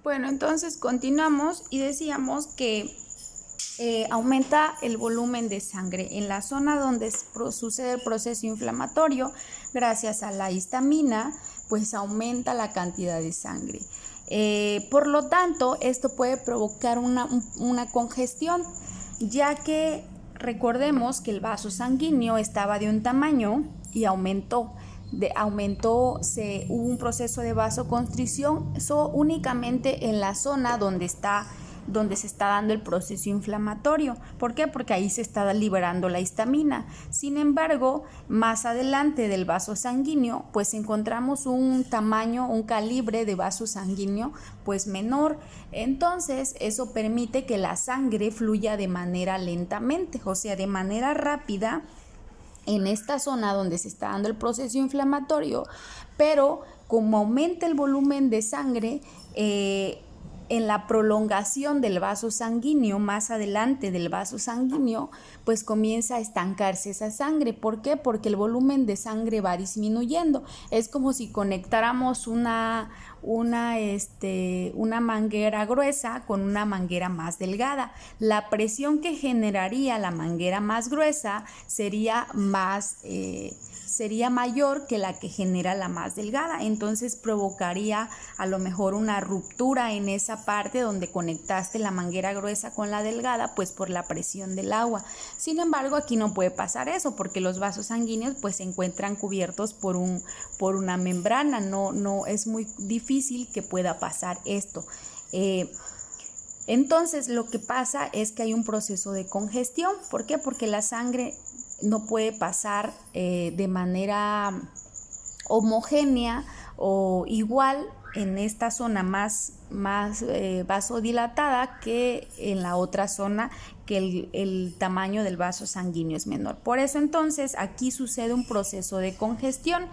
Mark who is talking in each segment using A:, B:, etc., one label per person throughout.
A: Bueno, entonces continuamos y decíamos que aumenta el volumen de sangre en la zona donde sucede el proceso inflamatorio. Gracias a la histamina, pues aumenta la cantidad de sangre. Por lo tanto, esto puede provocar una congestión, ya que recordemos que el vaso sanguíneo estaba de un tamaño y aumentó. Hubo un proceso de vasoconstricción únicamente en la zona donde se está dando el proceso inflamatorio. ¿Por qué? Porque ahí se está liberando la histamina. Sin embargo, más adelante del vaso sanguíneo, pues encontramos un tamaño, un calibre de vaso sanguíneo pues menor. Entonces, eso permite que la sangre fluya de manera lentamente, o sea, de manera rápida en esta zona donde se está dando el proceso inflamatorio, pero como aumenta el volumen de sangre, en la prolongación del vaso sanguíneo, más adelante del vaso sanguíneo, pues comienza a estancarse esa sangre. ¿Por qué? Porque el volumen de sangre va disminuyendo. Es como si conectáramos una manguera gruesa con una manguera más delgada. La presión que generaría la manguera más gruesa sería mayor que la que genera la más delgada, entonces provocaría a lo mejor una ruptura en esa parte donde conectaste la manguera gruesa con la delgada, pues por la presión del agua. Sin embargo, aquí no puede pasar eso porque los vasos sanguíneos pues se encuentran cubiertos por una membrana, no es muy difícil que pueda pasar esto. Entonces lo que pasa es que hay un proceso de congestión. ¿Por qué? Porque la sangre no puede pasar de manera homogénea o igual en esta zona más vasodilatada que en la otra zona, que el tamaño del vaso sanguíneo es menor. Por eso entonces aquí sucede un proceso de congestión.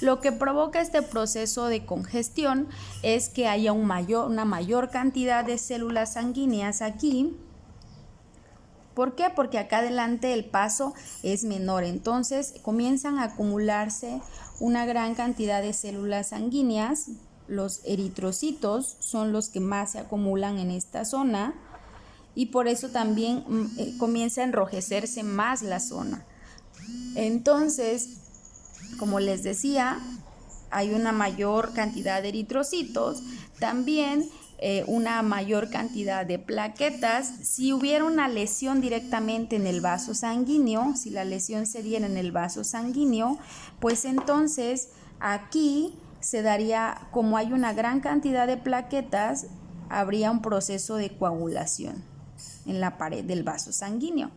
A: Lo que provoca este proceso de congestión es que haya una mayor cantidad de células sanguíneas aquí. ¿Por qué? Porque acá adelante el paso es menor, entonces comienzan a acumularse una gran cantidad de células sanguíneas. Los eritrocitos son los que más se acumulan en esta zona y por eso también comienza a enrojecerse más la zona. Entonces, como les decía, hay una mayor cantidad de eritrocitos, también una mayor cantidad de plaquetas. Si hubiera una lesión directamente en el vaso sanguíneo, si la lesión se diera en el vaso sanguíneo, pues entonces aquí se daría, como hay una gran cantidad de plaquetas, habría un proceso de coagulación en la pared del vaso sanguíneo,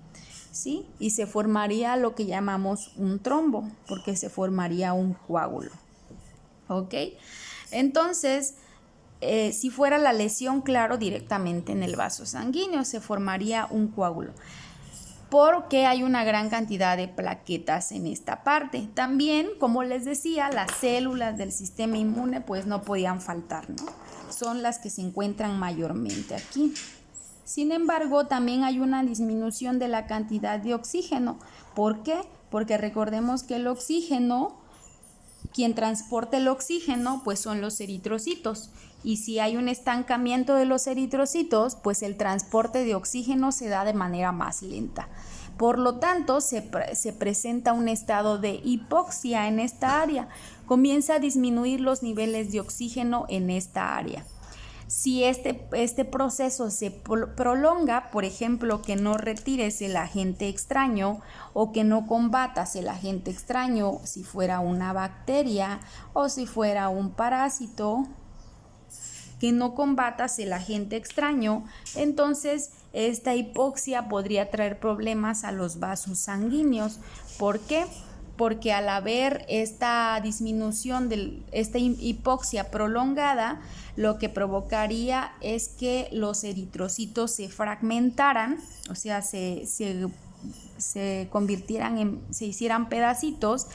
A: ¿sí? Y se formaría lo que llamamos un trombo, porque se formaría un coágulo. ¿Ok? Entonces, si fuera la lesión, claro, directamente en el vaso sanguíneo, se formaría un coágulo, porque hay una gran cantidad de plaquetas en esta parte. También, como les decía, las células del sistema inmune pues no podían faltar, ¿no? Son las que se encuentran mayormente aquí. Sin embargo, también hay una disminución de la cantidad de oxígeno. ¿Por qué? Porque recordemos que el oxígeno, quien transporta el oxígeno, pues son los eritrocitos. Y si hay un estancamiento de los eritrocitos, pues el transporte de oxígeno se da de manera más lenta. Por lo tanto, se presenta un estado de hipoxia en esta área. Comienza a disminuir los niveles de oxígeno en esta área. Si este proceso se prolonga, por ejemplo, que no retires el agente extraño o que no combatas el agente extraño, si fuera una bacteria o si fuera un parásito, que no combatas el agente extraño, entonces esta hipoxia podría traer problemas a los vasos sanguíneos. ¿Por qué? Porque al haber esta disminución de esta hipoxia prolongada, lo que provocaría es que los eritrocitos se fragmentaran, o sea, se convirtieran se hicieran pedacitos,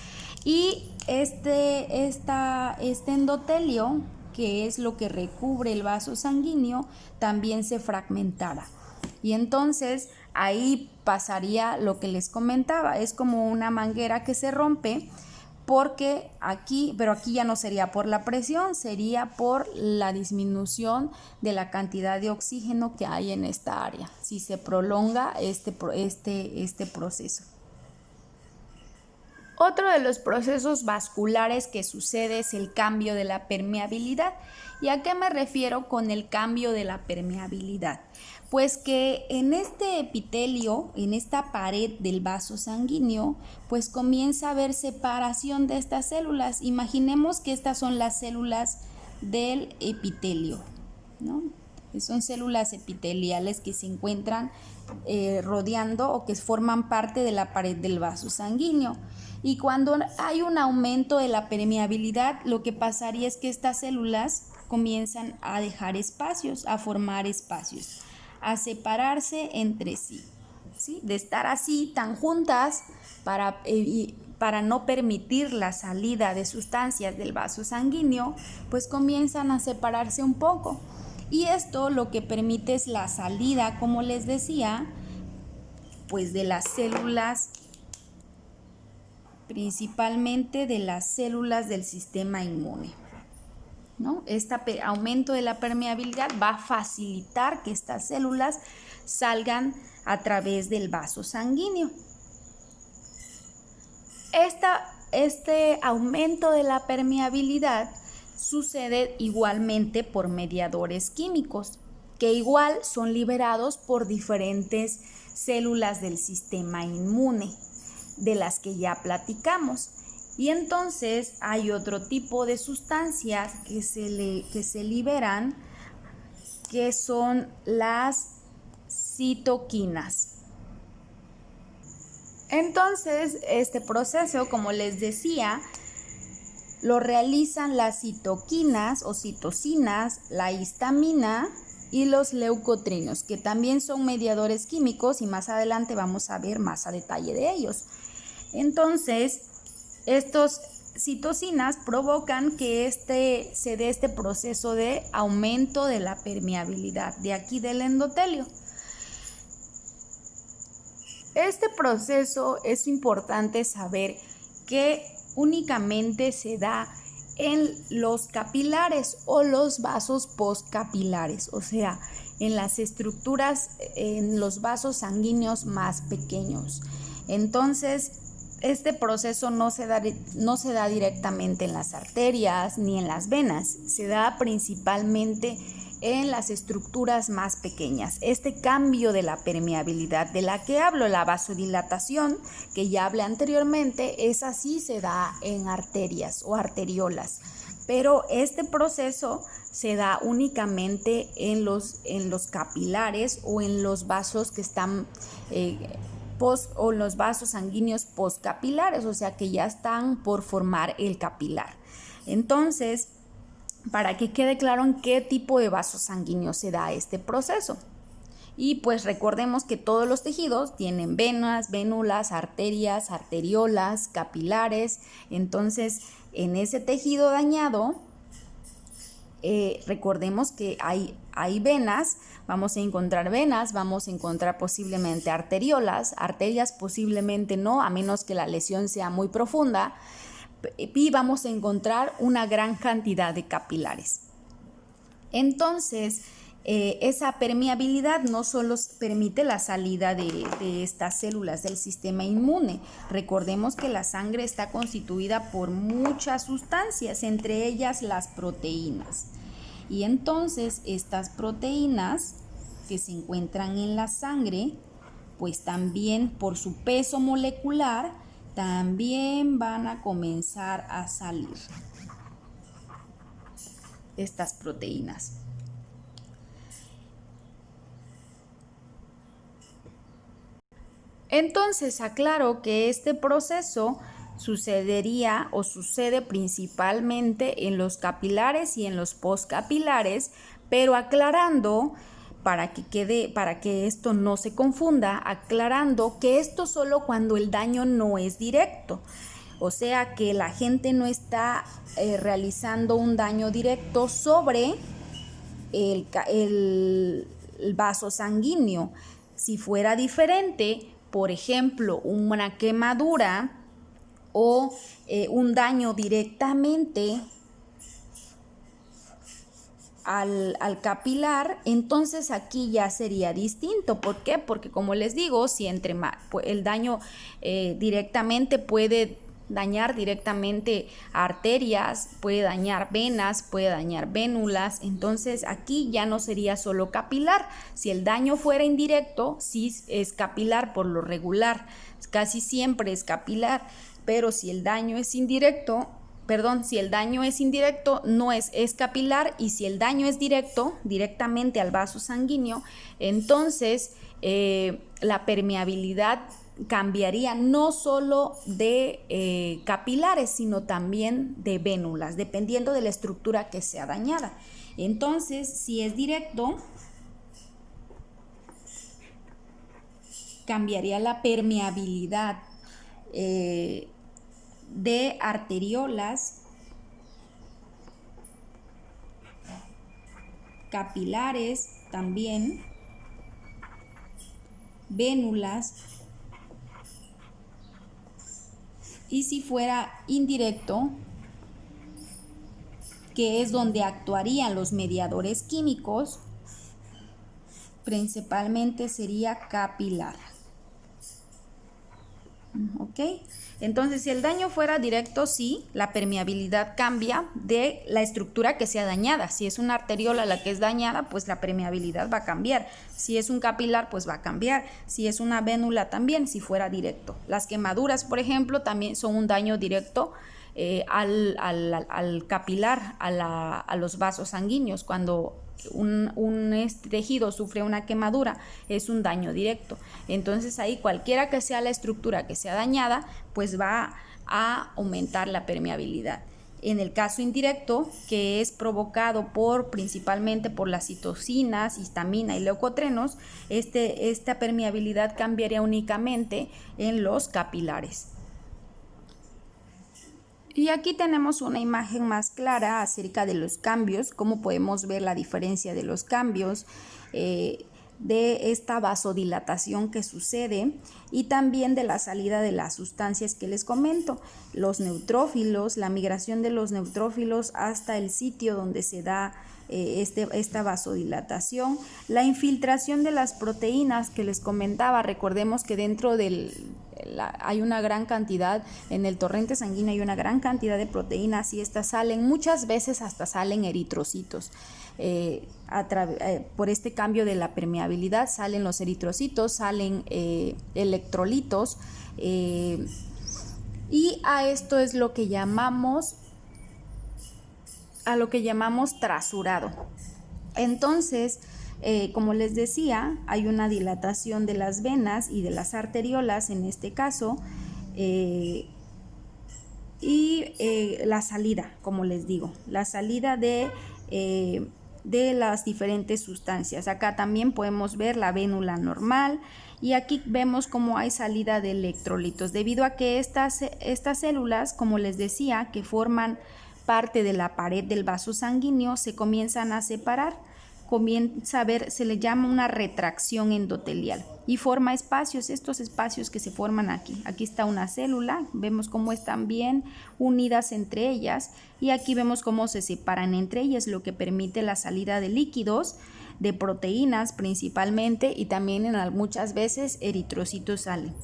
A: y este endotelio, que es lo que recubre el vaso sanguíneo, también se fragmentara. Y entonces ahí pasaría lo que les comentaba, es como una manguera que se rompe, porque aquí ya no sería por la presión, sería por la disminución de la cantidad de oxígeno que hay en esta área, si se prolonga este proceso. Otro de los procesos vasculares que sucede es el cambio de la permeabilidad. ¿Y a qué me refiero con el cambio de la permeabilidad? Pues que en este epitelio, en esta pared del vaso sanguíneo, pues comienza a haber separación de estas células. Imaginemos que estas son las células del epitelio, ¿no? Son células epiteliales que se encuentran rodeando o que forman parte de la pared del vaso sanguíneo. Y cuando hay un aumento de la permeabilidad, lo que pasaría es que estas células comienzan a dejar espacios, a formar espacios, a separarse entre sí, ¿sí? De estar así tan juntas para no permitir la salida de sustancias del vaso sanguíneo, pues comienzan a separarse un poco. Y esto lo que permite es la salida, como les decía, pues de las células, principalmente de las células del sistema inmune, ¿no? Este aumento de la permeabilidad va a facilitar que estas células salgan a través del vaso sanguíneo. Este aumento de la permeabilidad sucede igualmente por mediadores químicos, que igual son liberados por diferentes células del sistema inmune, de las que ya platicamos. Y entonces hay otro tipo de sustancias que se liberan, que son las citoquinas. Entonces, este proceso, como les decía, lo realizan las citoquinas o citocinas, la histamina y los leucotrienos, que también son mediadores químicos y más adelante vamos a ver más a detalle de ellos. Entonces, estos citocinas provocan que se dé este proceso de aumento de la permeabilidad de aquí del endotelio. Este proceso es importante saber que únicamente se da en los capilares o los vasos postcapilares, o sea, en las estructuras, en los vasos sanguíneos más pequeños. Entonces, este proceso no se da directamente en las arterias ni en las venas, se da principalmente en las estructuras más pequeñas. Este cambio de la permeabilidad de la que hablo, la vasodilatación, que ya hablé anteriormente, esa sí se da en arterias o arteriolas, pero este proceso se da únicamente en los capilares o en los vasos que están o los vasos sanguíneos postcapilares, o sea que ya están por formar el capilar. Entonces, para que quede claro en qué tipo de vaso sanguíneo se da este proceso. Y pues recordemos que todos los tejidos tienen venas, vénulas, arterias, arteriolas, capilares. Entonces, en ese tejido dañado, recordemos que hay venas, vamos a encontrar posiblemente arteriolas, arterias posiblemente no, a menos que la lesión sea muy profunda, y vamos a encontrar una gran cantidad de capilares. Entonces, esa permeabilidad no solo permite la salida de estas células del sistema inmune. Recordemos que la sangre está constituida por muchas sustancias, entre ellas las proteínas. Y entonces estas proteínas que se encuentran en la sangre, pues también por su peso molecular, también van a comenzar a salir estas proteínas. Entonces, aclaro que este proceso sucedería o sucede principalmente en los capilares y en los postcapilares, pero aclarando para que esto no se confunda, aclarando que esto solo cuando el daño no es directo. O sea que la gente no está realizando un daño directo sobre el vaso sanguíneo. Si fuera diferente, por ejemplo, una quemadura o un daño directamente al capilar, entonces aquí ya sería distinto. ¿Por qué? Porque como les digo, si el daño directamente puede dañar directamente arterias, puede dañar venas, puede dañar vénulas, entonces aquí ya no sería solo capilar. Si el daño fuera indirecto, sí es capilar por lo regular, casi siempre es capilar, pero si el daño es indirecto, no es capilar, y si el daño es directamente al vaso sanguíneo, entonces la permeabilidad cambiaría no solo de capilares, sino también de vénulas, dependiendo de la estructura que sea dañada. Entonces, si es directo, cambiaría la permeabilidad de arteriolas, capilares también, vénulas, y si fuera indirecto, que es donde actuarían los mediadores químicos, principalmente sería capilar. ¿Ok? Entonces, si el daño fuera directo, sí, la permeabilidad cambia de la estructura que sea dañada. Si es una arteriola la que es dañada, pues la permeabilidad va a cambiar. Si es un capilar, pues va a cambiar. Si es una vénula también, si fuera directo. Las quemaduras, por ejemplo, también son un daño directo al capilar, a los vasos sanguíneos. Cuando un tejido sufre una quemadura, es un daño directo. Entonces ahí cualquiera que sea la estructura que sea dañada, pues va a aumentar la permeabilidad. En el caso indirecto, que es provocado principalmente por las citocinas, histamina y leucotrenos, esta permeabilidad cambiaría únicamente en los capilares. Y aquí tenemos una imagen más clara acerca de los cambios, cómo podemos ver la diferencia de los cambios de esta vasodilatación que sucede, y también de la salida de las sustancias que les comento, los neutrófilos, la migración de los neutrófilos hasta el sitio donde se da esta vasodilatación, la infiltración de las proteínas que les comentaba. Recordemos que dentro hay una gran cantidad, en el torrente sanguíneo hay una gran cantidad de proteínas, y estas salen, muchas veces hasta salen eritrocitos. Por este cambio de la permeabilidad salen los eritrocitos, salen electrolitos, y a esto es lo que llamamos trasurado. Entonces, como les decía, hay una dilatación de las venas y de las arteriolas en este caso, y la salida, como les digo, la salida de las diferentes sustancias. Acá también podemos ver la vénula normal, y aquí vemos cómo hay salida de electrolitos, debido a que estas células, como les decía, que forman parte de la pared del vaso sanguíneo, se comienzan a separar, se le llama una retracción endotelial, y forma espacios, estos espacios que se forman aquí. Aquí está una célula, vemos cómo están bien unidas entre ellas, y aquí vemos cómo se separan entre ellas, lo que permite la salida de líquidos, de proteínas principalmente, y también muchas veces eritrocitos salen.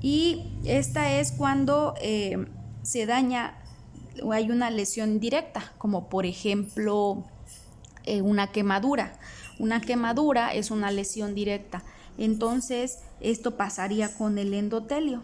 A: Y esta es cuando se daña o hay una lesión directa, como por ejemplo una quemadura. Una quemadura es una lesión directa. Entonces, esto pasaría con el endotelio.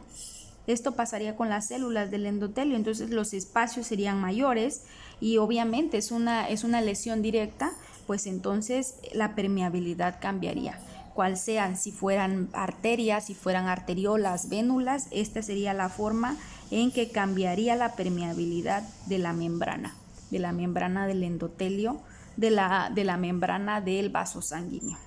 A: Esto pasaría con las células del endotelio. Entonces, los espacios serían mayores, y obviamente es una lesión directa, pues entonces la permeabilidad cambiaría. Cual sean, si fueran arterias, si fueran arteriolas, vénulas, esta sería la forma en que cambiaría la permeabilidad de la membrana del endotelio, de la membrana del vaso sanguíneo.